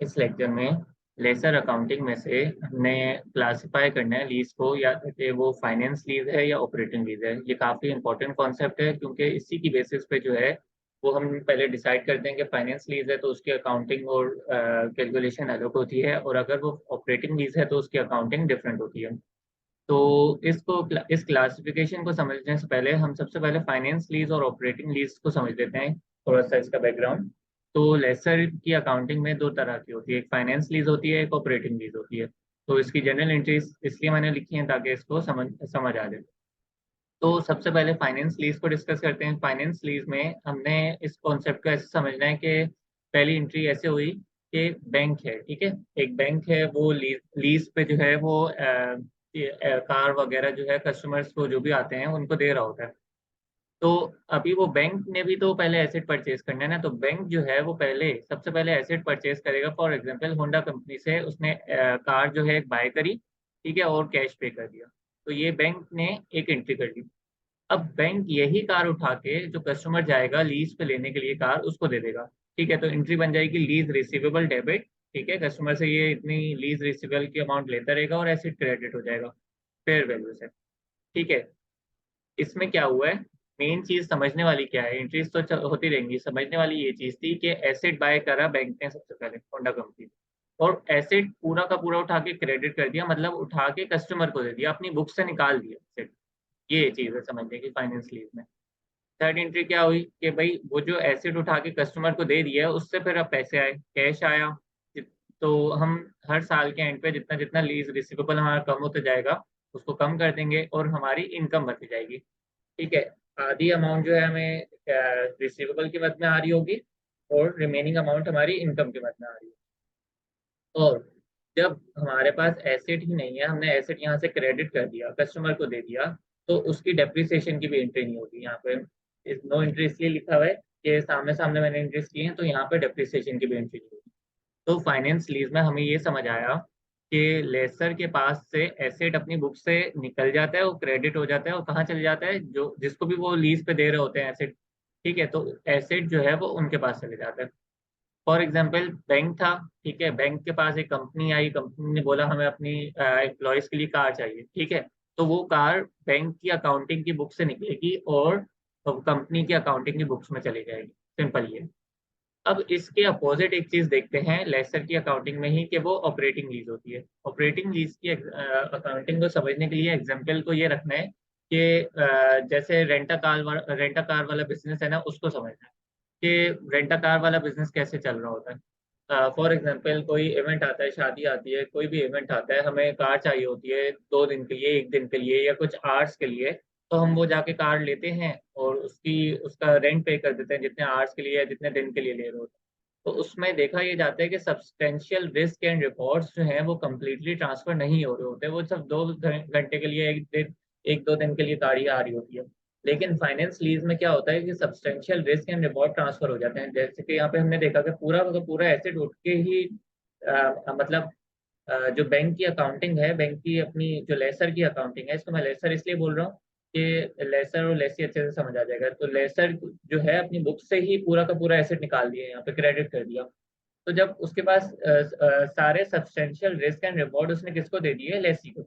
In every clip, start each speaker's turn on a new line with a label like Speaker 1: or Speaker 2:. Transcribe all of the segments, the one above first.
Speaker 1: इस लेक्चर में laser accounting में से हमने क्लासिफाई करना है लीज को, या कि वो फाइनेंस लीज है या ऑपरेटिंग लीज है। ये काफ़ी इंपॉर्टेंट कॉन्सेप्ट है क्योंकि इसी की बेसिस पे जो है वो हम पहले डिसाइड करते हैं कि फाइनेंस लीज है तो उसकी अकाउंटिंग और कैलकुलेशन अलग होती है, और अगर वो ऑपरेटिंग लीज है तो उसकी अकाउंटिंग डिफरेंट होती है। तो इस क्लासिफिकेशन को समझने से पहले हम सबसे पहले फाइनेंस लीज और ऑपरेटिंग लीज को समझ लेते हैं, थोड़ा सा इसका बैकग्राउंड। तो लेसर की अकाउंटिंग में दो तरह की होती है, एक फाइनेंस लीज होती है, एक ऑपरेटिंग लीज होती है। तो इसकी जनरल एंट्रीज इसलिए मैंने लिखी हैं ताकि इसको समझ आ जाए। तो सबसे पहले फाइनेंस लीज को डिस्कस करते हैं। फाइनेंस लीज में हमने इस कॉन्सेप्ट को ऐसे समझना है कि पहली एंट्री ऐसे हुई कि बैंक है, ठीक है, एक बैंक है, वो लीज पे जो है वो कार वगैरह जो है कस्टमर्स को जो भी आते हैं उनको दे रहा होता है। तो अभी वो बैंक ने भी तो पहले एसेट परचेज करना है ना, तो बैंक जो है वो पहले सबसे पहले एसेट परचेज करेगा। फॉर एग्जांपल होंडा कंपनी से उसने कार जो है बाय करी, ठीक है, और कैश पे कर दिया। तो ये बैंक ने एक एंट्री कर दी। अब बैंक यही कार उठा के जो कस्टमर जाएगा लीज पे लेने के लिए कार, उसको दे देगा। ठीक है, तो एंट्री बन जाएगी लीज रिसीवेबल डेबिट। ठीक है, कस्टमर से ये इतनी लीज रिसीवेबल की अमाउंट लेता रहेगा और एसेट क्रेडिट हो जाएगा फेयर वैल्यू से। ठीक है, इसमें क्या हुआ है, मेन चीज समझने वाली क्या है, एंट्रीज तो होती रहेंगी, समझने वाली ये चीज थी कि एसेट बाय करा बैंक ने सबसे पहले होंडा कंपनी, और एसेट पूरा का पूरा उठा के क्रेडिट कर दिया, मतलब उठा के कस्टमर को दे दिया, अपनी बुक से निकाल दिया एसेट। ये चीज है समझने की फाइनेंस लीज में। थर्ड एंट्री क्या हुई कि भाई वो जो एसेट उठा के कस्टमर को दे दिया उससे फिर अब पैसे आए, कैश आया। तो हम हर साल के एंड पे जितना जितना लीज रिसीवेबल हमारा कम होता जाएगा उसको कम कर देंगे और हमारी इनकम बढ़ती जाएगी। ठीक है, आधी अमाउंट जो है हमें रिसीवेबल की मद में आ रही होगी और रिमेनिंग अमाउंट हमारी इनकम की मद में आ रही होगी। और जब हमारे पास एसेट ही नहीं है, हमने एसेट यहाँ से क्रेडिट कर दिया, कस्टमर को दे दिया, तो उसकी डेप्रिसिएशन की भी एंट्री नहीं होगी यहाँ पे। नो एंट्री इसलिए लिखा हुआ है कि सामने सामने मैंने एंट्रीज की हैं, तो यहाँ पे डेप्रिसिएशन की भी एंट्री नहीं होगी। तो फाइनेंस लीज में हमें ये समझ आया कि लेसर के पास से एसेट अपनी बुक से निकल जाता है, वो क्रेडिट हो जाता है, और कहाँ चले जाता है, जो जिसको भी वो लीज पे दे रहे होते हैं एसेट। ठीक है, तो एसेट जो है वो उनके पास चले जाता है। फॉर एग्जाम्पल बैंक था, ठीक है, बैंक के पास एक कंपनी आई, कंपनी ने बोला हमें अपनी एम्प्लॉयज के लिए कार चाहिए, ठीक है, तो वो कार बैंक की अकाउंटिंग की बुक से निकलेगी और कंपनी की अकाउंटिंग की बुक्स में चली जाएगी। सिंपल ये। अब इसके अपोजिट एक चीज देखते हैं लेसर की अकाउंटिंग में ही, कि वो ऑपरेटिंग लीज होती है। ऑपरेटिंग लीज की अकाउंटिंग को समझने के लिए एग्जाम्पल को ये रखना है कि जैसे रेंटा कार वाला बिजनेस है ना, उसको समझना है कि रेंटा कार वाला बिजनेस कैसे चल रहा होता है। फॉर एग्जाम्पल कोई इवेंट आता है, शादी आती है, कोई भी इवेंट आता है, हमें कार चाहिए होती है 2 दिन के लिए, 1 दिन के लिए, या कुछ आवर्स के लिए। तो हम वो जाके कार लेते हैं और उसका रेंट पे कर देते हैं, जितने आवर्स के लिए या जितने दिन के लिए ले रहे होते हैं। तो उसमें देखा ये जाता है कि सब्सटेंशियल रिस्क एंड रिवॉर्ड्स जो हैं वो कम्प्लीटली ट्रांसफर नहीं हो रहे होते, वो सिर्फ 2 घंटे के लिए, 1-2 दिन के लिए गाड़ी आ रही होती है। लेकिन फाइनेंस लीज में क्या होता है कि substantial risk and reward transfer हो जाते हैं। जैसे कि यहाँ पे हमने देखा कि पूरा का पूरा एसेट उठ के ही मतलब जो बैंक की अकाउंटिंग है, बैंक की अपनी जो लेसर की अकाउंटिंग है, इसको मैं लेसर इसलिए बोल रहा हूँ कि लेसर और लेसी अच्छे से समझ आ जाएगा। तो लेसर जो है अपनी बुक से ही पूरा का पूरा एसेट निकाल दिया, यहाँ पे क्रेडिट कर दिया। तो जब उसके पास सारे सब्सटेंशियल रिस्क एंड रिवॉर्ड उसने किसको दे दिए, लेसी को।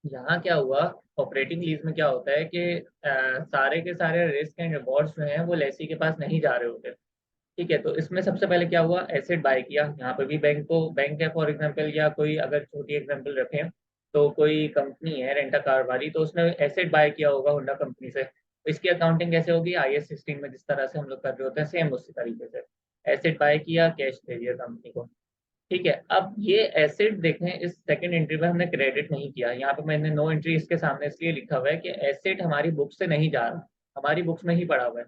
Speaker 1: यहाँ क्या हुआ, ऑपरेटिंग लीज में क्या होता है कि सारे के सारे रिस्क एंड रिवॉर्ड्स जो हैं वो लेसी के पास नहीं जा रहे होते। ठीक है, तो इसमें सबसे पहले क्या हुआ, एसेट बाय किया। यहाँ पे भी बैंक है फॉर एग्जांपल, या कोई अगर छोटी एग्जांपल रखें तो कोई कंपनी है रेंटा कार वाली, तो उसने एसेट बाय किया होगा होंडा कंपनी से। तो इसकी अकाउंटिंग कैसे होगी, IAS 16 में जिस तरह से हम लोग कर रहे होते हैं सेम उसी तरीके से। एसेट बाय किया, कैश दे दिया कंपनी को। ठीक है, अब ये एसेट देखें, इस सेकंड एंट्री में हमने क्रेडिट नहीं किया, यहाँ पे मैंने नो एंट्री इसके सामने इसलिए लिखा हुआ है कि एसेट हमारी बुक से नहीं जा रहा, हमारी बुक्स में ही पड़ा हुआ है।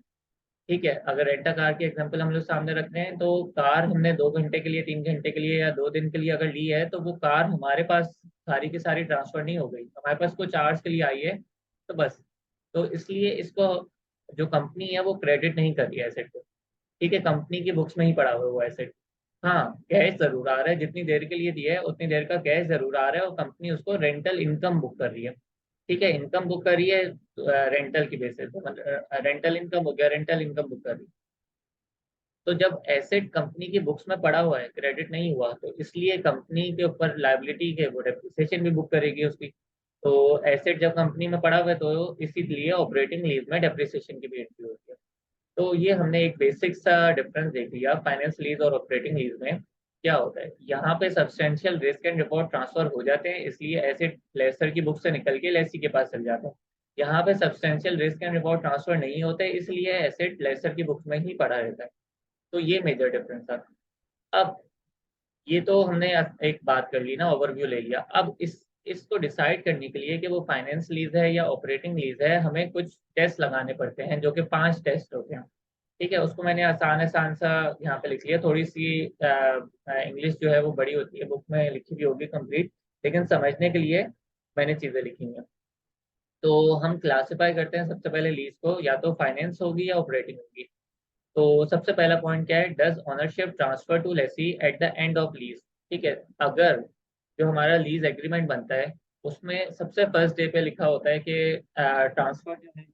Speaker 1: ठीक है, अगर रेंटा कार की एग्जांपल हम लोग सामने रख रहे हैं, तो कार हमने 2 घंटे के लिए, 3 घंटे के लिए, या 2 दिन के लिए अगर ली है, तो वो कार हमारे पास सारी की सारी ट्रांसफर नहीं हो गई, हमारे पास कुछ आवर्स के लिए आई है, तो बस। तो इसलिए इसको जो कंपनी है वो क्रेडिट नहीं कर रही है एसेट को। ठीक है, कंपनी की बुक्स में ही पड़ा हुआ है वो एसेट। हाँ, कैश जरूर आ रहा है, जितनी देर के लिए दिया है उतनी देर का कैश जरूर आ रहा है, और कंपनी उसको रेंटल इनकम बुक कर रही है। ठीक है, इनकम बुक कर रही है रेंटल की बेसिस पे, मतलब रेंटल इनकम हो गया, रेंटल इनकम बुक कर रही है। तो जब एसेट कंपनी की बुक्स में पड़ा हुआ है, क्रेडिट नहीं हुआ, तो इसलिए कंपनी के ऊपर लायबिलिटी के वो डेप्रिसिएशन भी बुक करेगी उसकी। तो एसेट जब कंपनी में पड़ा हुआ है तो इसीलिए ऑपरेटिंग लीज में डेप्रिसिएशन की भी एंट्री होती है। तो ये हमने एक बेसिक सा डिफरेंस देख लिया फाइनेंस लीज और ऑपरेटिंग लीज में। क्या होता है यहाँ पे, substantial risk and reward transfer हो जाते हैं, इसलिए एसेट लेसर की बुक से निकल के लेसी के पास चल जाते हैं। यहाँ पे substantial risk and reward transfer नहीं होते, इसलिए एसेट लेसर की बुक में ही पड़ा रहता है। तो ये मेजर डिफरेंस था। अब ये तो हमने एक बात कर ली ना, ओवरव्यू ले लिया। अब इसको डिसाइड करने के लिए कि वो फाइनेंस लीज है या ऑपरेटिंग लीज है, हमें कुछ टेस्ट लगाने पड़ते हैं, जो कि 5 टेस्ट होते हैं। ठीक है, उसको मैंने आसान आसान सा यहाँ पे लिख लिया। थोड़ी सी इंग्लिश जो है वो बड़ी होती है, बुक में लिखी भी होगी कंप्लीट, लेकिन समझने के लिए मैंने चीज़ें लिखी हैं। तो हम क्लासिफाई करते हैं सबसे पहले लीज को, या तो फाइनेंस होगी या ऑपरेटिंग होगी। तो सबसे पहला पॉइंट क्या है, does ownership transfer to lessee at the end of lease. ठीक है, अगर जो हमारा लीज एग्रीमेंट बनता है उसमें सबसे फर्स्ट डे पे लिखा होता है कि ट्रांसफर जो है,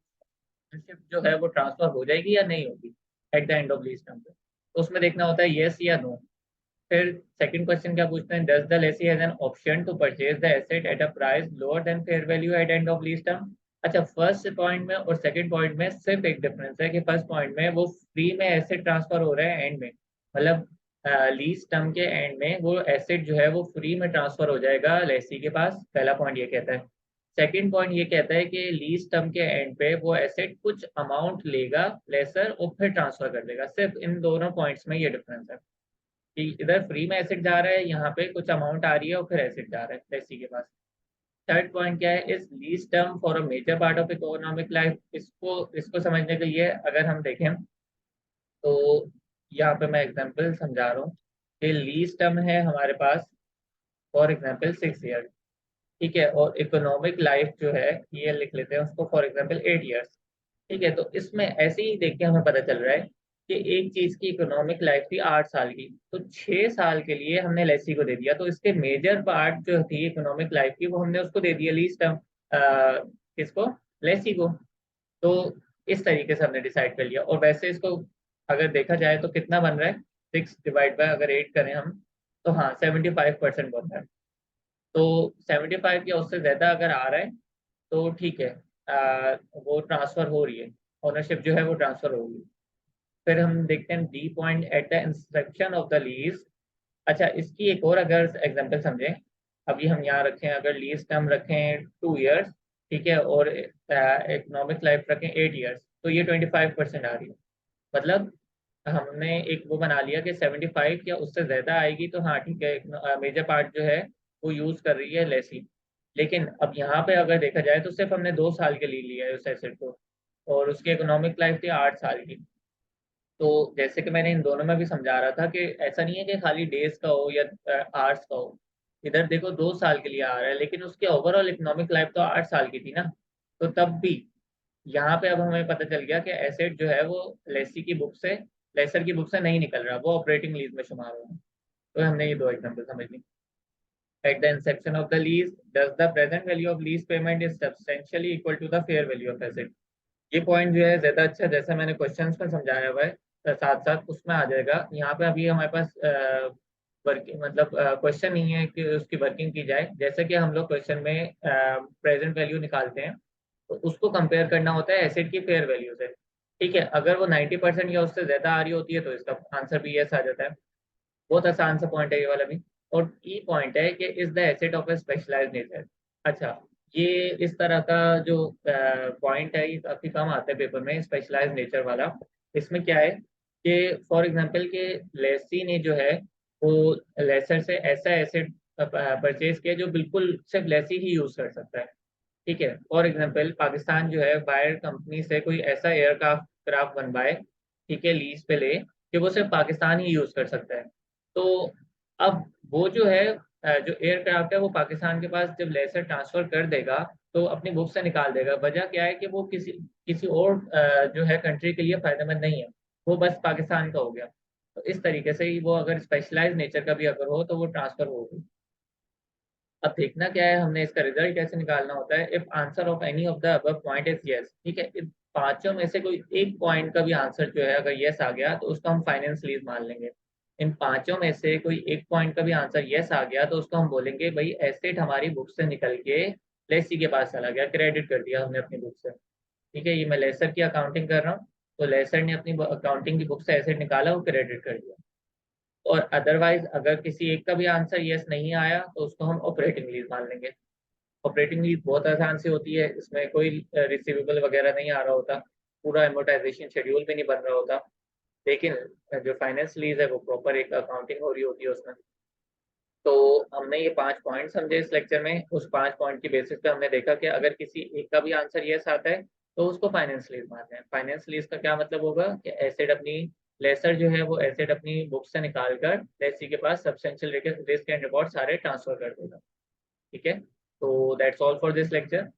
Speaker 1: ओनरशिप जो है वो ट्रांसफर हो जाएगी या नहीं होगी eight the end of lease term पे, तो उसमें देखना होता है यस या नो। फिर सेकंड क्वेश्चन क्या पूछते हैं, does the lessee has an option to purchase the asset at a price lower than fair value at end of lease term. अच्छा, फर्स्ट पॉइंट में और सेकंड पॉइंट में सिर्फ एक डिफरेंस है कि फर्स्ट पॉइंट में वो फ्री में एसेट ट्रांसफर हो रहा है एंड में, मतलब लीज टर्म के एंड में वो एसेट जो है वो फ्री में ट्रांसफर हो जाएगा लेसी के पास। पहला पॉइंट ये कहता है। सेकंड पॉइंट ये कहता है कि लीज टर्म के एंड पे वो एसेट कुछ अमाउंट लेगा लेसर और फिर ट्रांसफर कर देगा। सिर्फ इन दोनों पॉइंट्स में ये डिफरेंस है कि इधर फ्री में एसिड जा रहा है, यहाँ पे कुछ अमाउंट आ रही है और फिर एसिड जा रहा है लेसी के पास। थर्ड पॉइंट क्या है, इस lease term for a major part of economic life. इसको इसको समझने के लिए अगर हम देखें तो यहाँ पे मैं एग्जांपल समझा रहा हूँ कि लीज टर्म है हमारे पास फॉर एग्जांपल 6 ईयर। ठीक है, और इकोनॉमिक लाइफ जो है ये लिख लेते हैं उसको फॉर एग्जांपल 8 ईयर्स। ठीक है, तो इसमें ऐसे ही देख के हमें पता चल रहा है कि एक चीज की इकोनॉमिक लाइफ थी 8 साल की, तो 6 साल के लिए हमने लेसी को दे दिया, तो इसके मेजर पार्ट जो थी इकोनॉमिक लाइफ की वो हमने उसको दे दिया लीज टर्म, किसको, लेसी को। तो इस तरीके से हमने डिसाइड कर लिया। और वैसे इसको अगर देखा जाए तो कितना बन रहा है, 6 डिवाइड बाय अगर 8 करें हम, तो हाँ 75% बन रहा है। तो 75 या उससे ज्यादा अगर आ रहा है तो ठीक है, वो ट्रांसफर हो रही है, ओनरशिप जो है वो ट्रांसफर हो रही है। फिर हम देखते हैं D point at the Inception of the lease. अच्छा, इसकी एक और अगर एग्जांपल समझें, अभी हम यहाँ रखें, अगर लीज टर्म रखें 2 ईयर्स, ठीक है, और इकोनॉमिक लाइफ रखें 8 ईयर्स, तो ये 25% आ रही है। मतलब हमने एक वो बना लिया कि 75 या उससे ज्यादा आएगी तो हाँ ठीक है, मेजर पार्ट जो है वो यूज कर रही है लेसी। लेकिन अब यहाँ पे अगर देखा जाए तो सिर्फ हमने 2 साल के लिए लिया है उस एसेट को, और उसकी इकोनॉमिक लाइफ थी 8 साल की। तो जैसे कि मैंने इन दोनों में भी समझा रहा था कि ऐसा नहीं है कि खाली डेज का हो या आवर्स का हो। इधर देखो 2 साल के लिए आ रहा है, लेकिन उसकी ओवरऑल इकोनॉमिक लाइफ तो 8 साल की थी ना। तो तब भी यहाँ पे अब हमें पता चल गया कि एसेट जो है वो लेसी की बुक से, लेसर की बुक से नहीं निकल रहा, वो ऑपरेटिंग लीज में शुमार हो रहा है। तो हमने ये दो एग्जाम्पल समझ ली। At the inception of the lease, does the present value of lease payment is substantially equal to the fair value of asset? ये पॉइंट जो है ज्यादा अच्छा, जैसा मैंने क्वेश्चंस में समझाया हुआ है साथ साथ उसमें आ जाएगा। यहाँ पे अभी हमारे पास वर्किंग मतलब क्वेश्चन नहीं है कि उसकी वर्किंग की जाए। जैसे कि हम लोग क्वेश्चन में प्रेजेंट वैल्यू निकालते हैं, तो उसको कंपेयर करना होता है एसेट की फेयर वैल्यू से। ठीक है, अगर वो 90% या उससे ज्यादा आ रही होती है तो इसका आंसर भी यस आ जाता है। बहुत आसान सा पॉइंट है ये वाला भी। और की पॉइंट है कि is the asset of a specialised nature. अच्छा, ये इस तरह का जो पॉइंट है ये काफी कम आता है पेपर में, स्पेशलाइज्ड नेचर वाला। इसमें क्या है कि फॉर एग्जांपल के लेसी ने जो है वो लेसर से ऐसा एसेट परचेज किया जो बिल्कुल सिर्फ लेसी ही यूज कर सकता है। ठीक है, फॉर एग्जांपल पाकिस्तान जो है बायर कंपनी से कोई ऐसा एयरक्राफ्ट क्राफ्ट बनवाए, ठीक है, लीज पे ले, कि वो सिर्फ पाकिस्तान ही यूज कर सकता है। तो अब वो जो है जो एयरक्राफ्ट है वो पाकिस्तान के पास जब लेसर ट्रांसफर कर देगा तो अपनी बुक से निकाल देगा। वजह क्या है कि वो किसी किसी और जो है कंट्री के लिए फायदेमंद नहीं है, वो बस पाकिस्तान का हो गया। तो इस तरीके से ही वो अगर स्पेशलाइज नेचर का भी अगर हो तो वो ट्रांसफर होगी। अब देखना क्या है हमने, इसका रिजल्ट कैसे निकालना होता है। If answer of any of the above point is yes, ठीक है, पांचों में से कोई एक पॉइंट का भी आंसर जो है अगर यस आ गया तो उसको हम फाइनेंस लीज मान लेंगे। इन पांचों में से कोई एक पॉइंट का भी आंसर यस आ गया तो उसको हम बोलेंगे भाई एसेट हमारी बुक से निकल के लेसी के पास चला गया, क्रेडिट कर दिया हमने अपनी बुक से। ठीक है, ये मैं लेसर की अकाउंटिंग कर रहा हूँ, तो लेसर ने अपनी अकाउंटिंग की बुक से एसेट निकाला, वो क्रेडिट कर दिया। और अदरवाइज अगर किसी एक का भी आंसर यस नहीं आया तो उसको हम ऑपरेटिंग लीज मान लेंगे। ऑपरेटिंग लीज बहुत आसान से होती है, इसमें कोई रिसीवेबल वगैरह नहीं आ रहा होता, पूरा एमोटाइजेशन शेड्यूल भी नहीं बन रहा होता। लेकिन जो फाइनेंस लीज है वो प्रॉपर एक अकाउंटिंग हो रही होती है उसमें। तो हमने ये 5 पॉइंट समझे इस लेक्चर में, उस 5 पॉइंट की बेसिस पे हमने देखा कि अगर किसी एक का भी आंसर यस आता है तो उसको फाइनेंस लीज मानते हैं। फाइनेंस लीज का क्या मतलब होगा कि एसेट अपनी, लेसर जो है वो एसेट अपनी बुक से निकाल कर लेसी के पास सब्सटेंशियल रिस्क एंड रिवॉर्ड सारे ट्रांसफर कर देगा। ठीक है, तो that's all for this lecture.